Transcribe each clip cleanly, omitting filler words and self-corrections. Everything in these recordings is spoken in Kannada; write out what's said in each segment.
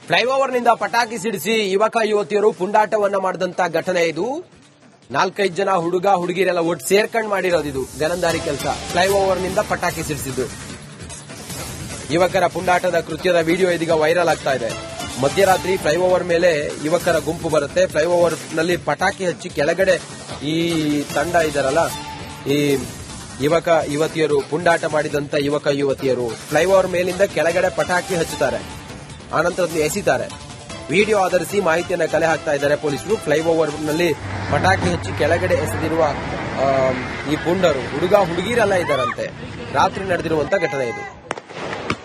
ಫ್ಲೈಓವರ್ನಿಂದ ಪಟಾಕಿ ಸಿಡಿಸಿ ಯುವಕ ಯುವತಿಯರು ಪುಂಡಾಟವನ್ನ ಮಾಡಿದಂತ ಘಟನೆ ಇದು. 4-5 ಜನ ಹುಡುಗ ಹುಡುಗಿರೆಲ್ಲ ಒಟ್ಟು ಸೇರ್ಕೊಂಡು ಮಾಡಿರೋದು ಇದು ಗನಂದಾರಿ ಕೆಲಸ. ಫ್ಲೈಓವರ್ನಿಂದ ಪಟಾಕಿ ಸಿಡಿಸಿದ್ದು ಯುವಕರ ಪುಂಡಾಟದ ಕೃತ್ಯದ ವಿಡಿಯೋ ಇದೀಗ ವೈರಲ್ ಆಗ್ತಾ ಇದೆ. ಮಧ್ಯರಾತ್ರಿ ಫ್ಲೈಓವರ್ ಮೇಲೆ ಯುವಕರ ಗುಂಪು ಬರುತ್ತೆ. ಫ್ಲೈಓವರ್ ನಲ್ಲಿ ಪಟಾಕಿ ಹಚ್ಚಿ ಕೆಳಗಡೆ ಈ ತಂಡ ಇದಾರಲ್ಲ, ಈ ಯುವಕ ಯುವತಿಯರು ಪುಂಡಾಟ ಮಾಡಿದಂತ ಯುವಕ ಯುವತಿಯರು ಫ್ಲೈಓವರ್ ಮೇಲಿಂದ ಕೆಳಗಡೆ ಪಟಾಕಿ ಹಚ್ಚುತ್ತಾರೆ, ಆನಂತರ ಅದನ್ನು ಎಸಿತಾರೆ. ವಿಡಿಯೋ ಆಧರಿಸಿ ಮಾಹಿತಿಯನ್ನ ಕಲೆ ಹಾಕ್ತಾ ಇದ್ದಾರೆ ಪೊಲೀಸರು. ಫ್ಲೈಓವರ್ ನಲ್ಲಿ ಪಟಾಕಿ ಹಚ್ಚಿ ಕೆಳಗಡೆ ಎಸೆದಿರುವ ಈ ಪುಂಡರು ಹುಡುಗ ಹುಡುಗಿರೆಲ್ಲ ಇದ್ದಾರಂತೆ. ರಾತ್ರಿ ನಡೆದಿರುವಂತ ಘಟನೆ ಇದು.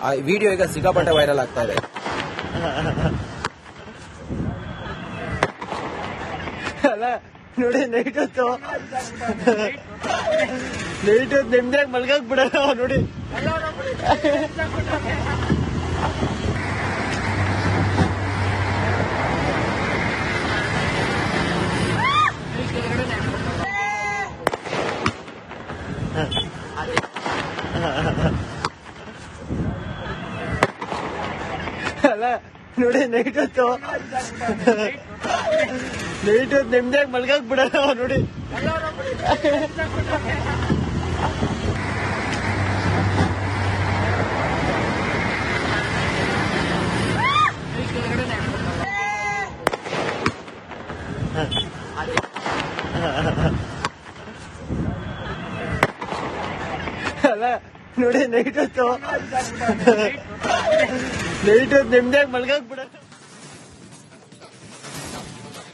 ಆ ವಿಡಿಯೋ ಈಗ ಸಿಕ್ಕಾಪಟ್ಟೆ ವೈರಲ್ ಆಗ್ತಾ ಇದೆ. ನೋಡಿ ನೈಟ್ ಹೊತ್ತು ನೆಮ್ಮದಿಯಾಗಿ ಮಲ್ಗಾಕ್ ಬಿಡಲ್ಲ ನೋಡಿ. ಅಲ್ಲ ನೋಡಿ ನೈಟ್ ಹೊತ್ತು ನೆಮ್ಮದಿಯಾಗಿ ಮಲ್ಗಾಕ್ ಬಿಡಲ್ಲ ನೋಡಿ. ಅಲ್ಲ ನೋಡಿ ನೈಟ್ ಹೊತ್ತು ನೆಮ್ಮದಿಯಾಗಿ ಮಲ್ಗಾಕ್ ಬಿಡ.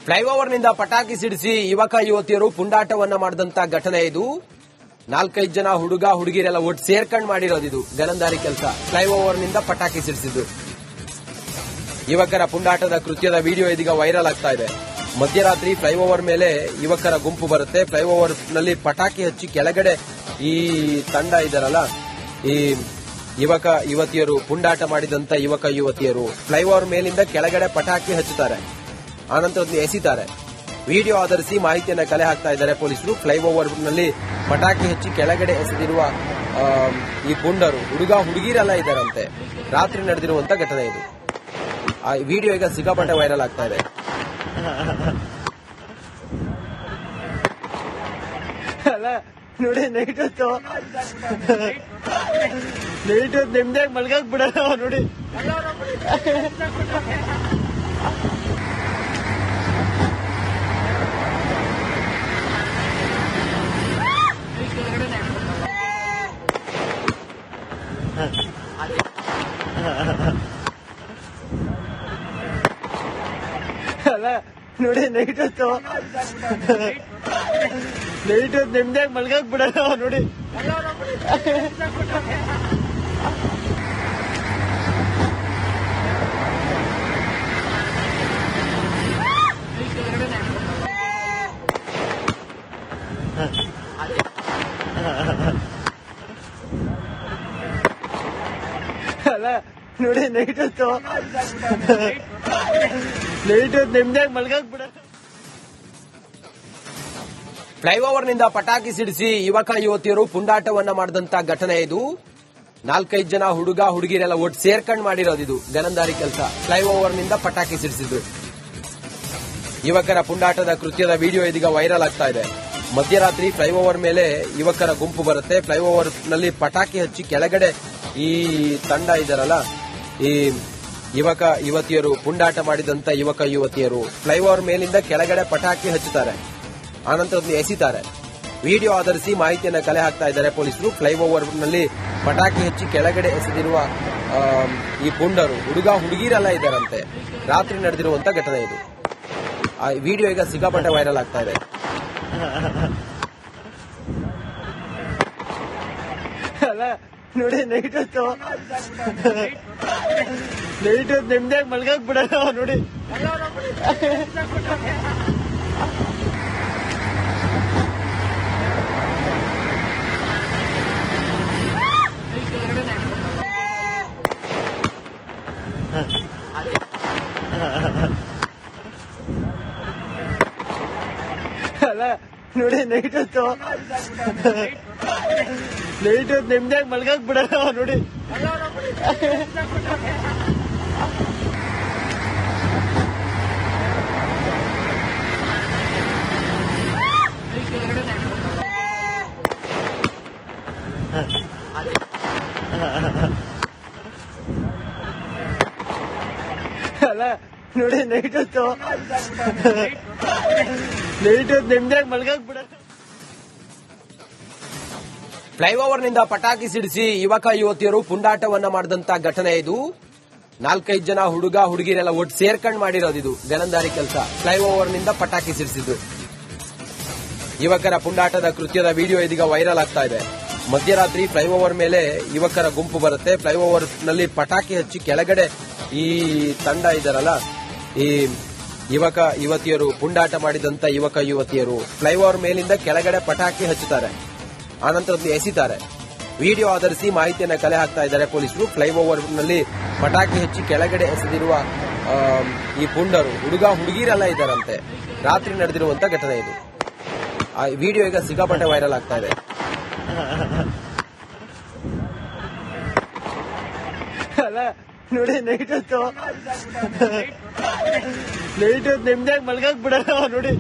ಫ್ಲೈಓವರ್ನಿಂದ ಪಟಾಕಿ ಸಿಡಿಸಿ ಯುವಕ ಯುವತಿಯರು ಪುಂಡಾಟವನ್ನ ಮಾಡಿದಂತ ಘಟನೆ ಇದು. 4-5 ಜನ ಹುಡುಗ ಹುಡುಗಿರೆಲ್ಲ ಒಟ್ಟು ಸೇರ್ಕೊಂಡು ಮಾಡಿರೋದು ಇದು ಗನಂದಾರಿ ಕೆಲಸ. ಫ್ಲೈಓವರ್ನಿಂದ ಪಟಾಕಿ ಸಿಡಿಸಿದ್ದು ಯುವಕರ ಪುಂಡಾಟದ ಕೃತ್ಯದ ವಿಡಿಯೋ ಇದೀಗ ವೈರಲ್ ಆಗ್ತಾ ಇದೆ. ಮಧ್ಯರಾತ್ರಿ ಫ್ಲೈಓವರ್ ಮೇಲೆ ಯುವಕರ ಗುಂಪು ಬರುತ್ತೆ. ಫ್ಲೈಓವರ್ ನಲ್ಲಿ ಪಟಾಕಿ ಹಚ್ಚಿ ಕೆಳಗಡೆ ಈ ತಂಡ ಇದಾರಲ್ಲ, ಈ ಯುವಕ ಯುವತಿಯರು ಪುಂಡಾಟ ಮಾಡಿದಂತ ಯುವಕ ಯುವತಿಯರು ಫ್ಲೈಓವರ್ ಮೇಲಿಂದ ಕೆಳಗಡೆ ಪಟಾಕಿ ಹಚ್ಚುತ್ತಾರೆ, ಆನಂತರ ಅದನ್ನು ಎಸಿತಾರೆ. ವಿಡಿಯೋ ಆಧರಿಸಿ ಮಾಹಿತಿಯನ್ನ ಕಲೆ ಹಾಕ್ತಾ ಇದ್ದಾರೆ ಪೊಲೀಸರು. ಫ್ಲೈಓವರ್ ನಲ್ಲಿ ಪಟಾಕಿ ಹಚ್ಚಿ ಕೆಳಗಡೆ ಎಸೆದಿರುವ ಈ ಪುಂಡರು ಹುಡುಗ ಹುಡುಗಿರೆಲ್ಲ ಇದ್ದಾರಂತೆ. ರಾತ್ರಿ ನಡೆದಿರುವಂತ ಘಟನೆ ಇದು. ಆ ವಿಡಿಯೋ ಈಗ ಸಿಕ್ಕಾಪಟ್ಟೆ ವೈರಲ್ ಆಗ್ತಾ ಇದೆ. ಅಲ್ಲ ನೋಡಿ ನೈಟ್ ಹೊತ್ತು ನೆಮ್ಮದಿಯಾಗಿ ಮಲ್ಗಾಕ್ ಬಿಡಲ್ಲ ನೋಡಿ. ಅಲ್ಲ ನೋಡಿ ನೈಟ್ ಹೊತ್ತು ನೆಮ್ಮದಿಯಾಗಿ ಮಲ್ಗಾಕ್ ಬಿಡಲ್ಲ ನೋಡಿ. ಅಲ್ಲ ನೋಡಿ ನೈಟ್ ಹೊತ್ತು ನೆಮ್ಮದಿಯಾಗಿ ಮಲ್ಗಾಕ್ ಬಿಡ. ಫ್ಲೈಓವರ್ನಿಂದ ಪಟಾಕಿ ಸಿಡಿಸಿ ಯುವಕ ಯುವತಿಯರು ಪುಂಡಾಟವನ್ನ ಮಾಡಿದಂತ ಘಟನೆ ಇದು. 4-5 ಜನ ಹುಡುಗ ಹುಡುಗಿರೆಲ್ಲ ಒಟ್ಟು ಸೇರ್ಕೊಂಡು ಮಾಡಿರೋದು ಇದು ಗನಂದಾರಿ ಕೆಲಸ. ಫ್ಲೈಓವರ್ನಿಂದ ಪಟಾಕಿ ಸಿಡಿಸಿದ್ದು ಯುವಕರ ಪುಂಡಾಟದ ಕೃತ್ಯದ ವಿಡಿಯೋ ಇದೀಗ ವೈರಲ್ ಆಗ್ತಾ ಇದೆ. ಮಧ್ಯರಾತ್ರಿ ಫ್ಲೈಓವರ್ ಮೇಲೆ ಯುವಕರ ಗುಂಪು ಬರುತ್ತೆ. ಫ್ಲೈಓವರ್ ನಲ್ಲಿ ಪಟಾಕಿ ಹಚ್ಚಿ ಕೆಳಗಡೆ ಈ ತಂಡ ಇದಾರಲ್ಲ, ಈ ಯುವಕ ಯುವತಿಯರು ಪುಂಡಾಟ ಮಾಡಿದಂತ ಯುವಕ ಯುವತಿಯರು ಫ್ಲೈಓವರ್ ಮೇಲಿಂದ ಕೆಳಗಡೆ ಪಟಾಕಿ ಹಚ್ಚುತ್ತಾರೆ, ಆನಂತರ ಅದನ್ನು ಎಸಿತಾರೆ. ವಿಡಿಯೋ ಆಧರಿಸಿ ಮಾಹಿತಿಯನ್ನ ಕಲೆ ಹಾಕ್ತಾ ಇದ್ದಾರೆ ಪೊಲೀಸರು. ಫ್ಲೈಓವರ್ ನಲ್ಲಿ ಪಟಾಕಿ ಹಚ್ಚಿ ಕೆಳಗಡೆ ಎಸೆದಿರುವ ಈ ಪುಂಡರು ಹುಡುಗ ಹುಡುಗಿರೆಲ್ಲ ಇದ್ದಾರಂತೆ. ರಾತ್ರಿ ನಡೆದಿರುವಂತ ಘಟನೆ ಇದು. ಆ ವಿಡಿಯೋ ಈಗ ಸಿಕ್ಕಾಪಟ್ಟೆ ವೈರಲ್ ಆಗ್ತಾ ಇದೆ. ಅಲ್ಲ ನೋಡಿ ನೈಟ್ ಹೊತ್ತು ನೆಮ್ಮದಿಯಾಗಿ ಮಲ್ಗಾಕ್ ಬಿಡಲ್ಲ ನೋಡಿ. ಅಲ್ಲ ನೋಡಿ ನೈಟ್ ಹೊತ್ತು ನೆಮ್ಮದಿಯಾಗಿ ಮಲ್ಗಾಕ್ ಬಿಡಲ್ಲ ನೋಡಿ. ಅಲ್ಲ ನೋಡಿ ನೈಟ್ ಹೊತ್ತು ನಿಮ್ದಾಗ ಮಲ್ಗಕ್ ಬಿಡ. ಫ್ಲೈಓವರ್ ನಿಂದ ಪಟಾಕಿ ಸಿಡಿಸಿ ಯುವಕ ಯುವತಿಯರು ಪುಂಡಾಟವನ್ನ ಮಾಡಿದಂತ ಘಟನೆ ಇದು. 4-5 ಜನ ಹುಡುಗ ಹುಡುಗಿರೆಲ್ಲ ಒಟ್ಟು ಸೇರ್ಕೊಂಡ್ ಮಾಡಿರೋದಿದು ಗಲಂದಾರಿ ಕೆಲಸ. ಫ್ಲೈಓವರ್ ನಿಂದ ಪಟಾಕಿ ಸಿಡಿಸಿದ್ದು ಯುವಕರ ಪುಂಡಾಟದ ಕೃತ್ಯದ ವಿಡಿಯೋ ಇದೀಗ ವೈರಲ್ ಆಗ್ತಾ ಇದೆ. ಮಧ್ಯರಾತ್ರಿ ಫ್ಲೈಓವರ್ ಮೇಲೆ ಯುವಕರ ಗುಂಪು ಬರುತ್ತೆ. ಫ್ಲೈಓವರ್ ನಲ್ಲಿ ಪಟಾಕಿ ಹಚ್ಚಿ ಕೆಳಗಡೆ ಈ ತಂಡ ಇದಾರಲ್ಲ, ಈ ಯುವಕ ಯುವತಿಯರು ಪುಂಡಾಟ ಮಾಡಿದಂತ ಯುವಕ ಯುವತಿಯರು ಫ್ಲೈಓವರ್ ಮೇಲಿಂದ ಕೆಳಗಡೆ ಪಟಾಕಿ ಹಚ್ಚುತ್ತಾರೆ, ಆನಂತರ ಎಸಿತಾರೆ. ವಿಡಿಯೋ ಆಧರಿಸಿ ಮಾಹಿತಿಯನ್ನು ಕಲೆ ಹಾಕ್ತಾ ಇದ್ದಾರೆ ಪೊಲೀಸರು. ಫ್ಲೈಓವರ್ ನಲ್ಲಿ ಪಟಾಕಿ ಹಚ್ಚಿ ಕೆಳಗಡೆ ಎಸೆದಿರುವ ಈ ಪುಂಡರು ಹುಡುಗ ಹುಡುಗಿರೆಲ್ಲ ಇದ್ದಾರಂತೆ. ರಾತ್ರಿ ನಡೆದಿರುವಂತ ಘಟನೆ ಇದು. ಆ ವಿಡಿಯೋ ಈಗ ಸಿಕ್ಕಾಪಟ್ಟೆ ವೈರಲ್ ಆಗ್ತಾ ಇದೆ. ಅಲ್ಲ ನೋಡಿ ನೈಟ್ ಹೊತ್ತು ನಿಮ್ದಾಗ ಮಲ್ಗಕ್ ಬಿಡಲ್ಲ ನೋಡಿ.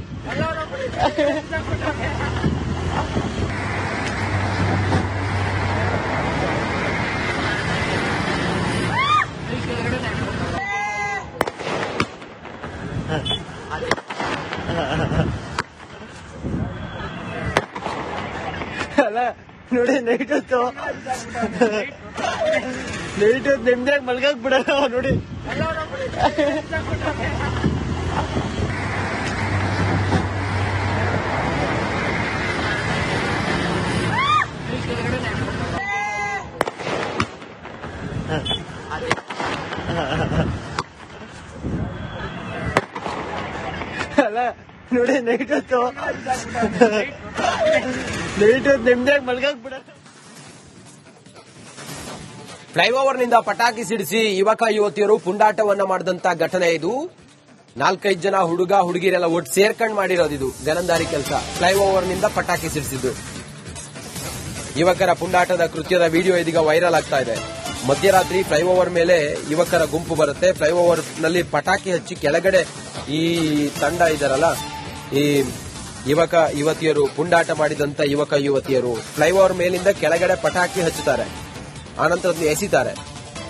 ಅಲ್ಲ ನೋಡಿ ನೈಟ್ ಹೊತ್ತು ನಿಮ್ದಾಗ ಮಲ್ಗಕ್ ಬಿಡಲ್ಲ ನೋಡಿ. ಅಲ್ಲ ನೋಡಿ ನೈಟ್ ಹೊತ್ತು ನಿಮ್ದಾಗ ಮಲ್ಗಕ್ ಬಿಡ. ಫ್ಲೈಓವರ್ ನಿಂದ ಪಟಾಕಿ ಸಿಡಿಸಿ ಯುವಕ ಯುವತಿಯರು ಪುಂಡಾಟವನ್ನ ಮಾಡಿದಂತ ಘಟನೆ ಇದು. 4-5 ಜನ ಹುಡುಗ ಹುಡುಗಿರೆಲ್ಲ ಒಟ್ಟು ಸೇರ್ಕೊಂಡ್ ಮಾಡಿರೋದಿದು ಗಲಂದಾರಿ ಕೆಲಸ. ಫ್ಲೈಓವರ್ ನಿಂದ ಪಟಾಕಿ ಸಿಡಿಸಿದ್ದು ಯುವಕರ ಪುಂಡಾಟದ ಕೃತ್ಯದ ವಿಡಿಯೋ ಇದೀಗ ವೈರಲ್ ಆಗ್ತಾ ಇದೆ. ಮಧ್ಯರಾತ್ರಿ ಫ್ಲೈಓವರ್ ಮೇಲೆ ಯುವಕರ ಗುಂಪು ಬರುತ್ತೆ. ಫ್ಲೈಓವರ್ ನಲ್ಲಿ ಪಟಾಕಿ ಹಚ್ಚಿ ಕೆಳಗಡೆ ಈ ತಂಡ ಇದಾರಲ್ಲ, ಈ ಯುವಕ ಯುವತಿಯರು ಪುಂಡಾಟ ಮಾಡಿದಂತ ಯುವಕ ಯುವತಿಯರು ಫ್ಲೈಓವರ್ ಮೇಲಿಂದ ಕೆಳಗಡೆ ಪಟಾಕಿ ಹಚ್ಚುತ್ತಾರೆ, ಆನಂತರ ಎಸಿತಾರೆ.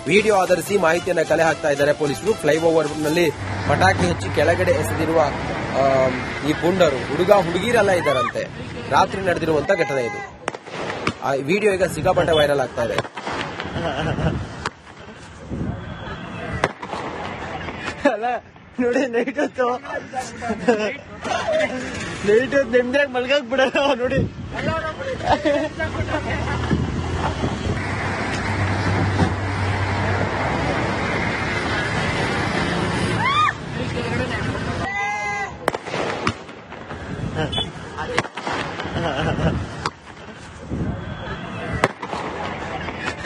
ವಿಡಿಯೋ ಆಧರಿಸಿ ಮಾಹಿತಿಯನ್ನು ಕಲೆ ಹಾಕ್ತಾ ಇದ್ದಾರೆ ಪೊಲೀಸರು. ಫ್ಲೈಓವರ್ ನಲ್ಲಿ ಪಟಾಕಿ ಹಚ್ಚಿ ಕೆಳಗಡೆ ಎಸೆದಿರುವ ಈ ಪುಂಡರು ಹುಡುಗ ಹುಡುಗಿರೆಲ್ಲ ಇದ್ದಾರಂತೆ. ರಾತ್ರಿ ನಡೆದಿರುವಂತ ಘಟನೆ ಇದು. ಆ ವಿಡಿಯೋ ಈಗ ಸಿಕ್ಕಾಪಟ್ಟೆ ವೈರಲ್ ಆಗ್ತಾ ಇದೆ. ಅಲ್ಲ ನೋಡಿ ನೈಟ್ ಹೊತ್ತು ನಿಮ್ದಾಗ ಮಲ್ಗಕ್ ಬಿಡಲ್ಲ ನೋಡಿ.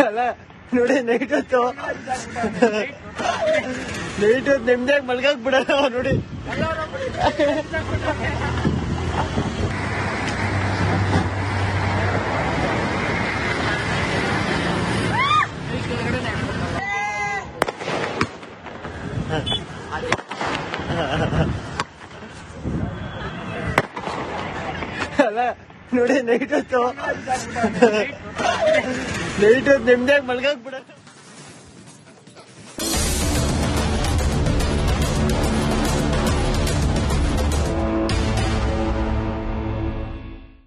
ಅಲ್ಲ ನೋಡಿ ನೈಟ್ ಹೊತ್ತು ನಿಮ್ದಾಗ ಮಲ್ಗಕ್ ಬಿಡಲ್ಲ ನೋಡಿ. ಅಲ್ಲ ನೋಡಿ ನೈಟ್ ಹೊತ್ತು ನಿಮ್ದಾಗ ಮಲ್ಗಕ್ ಬಿಡ.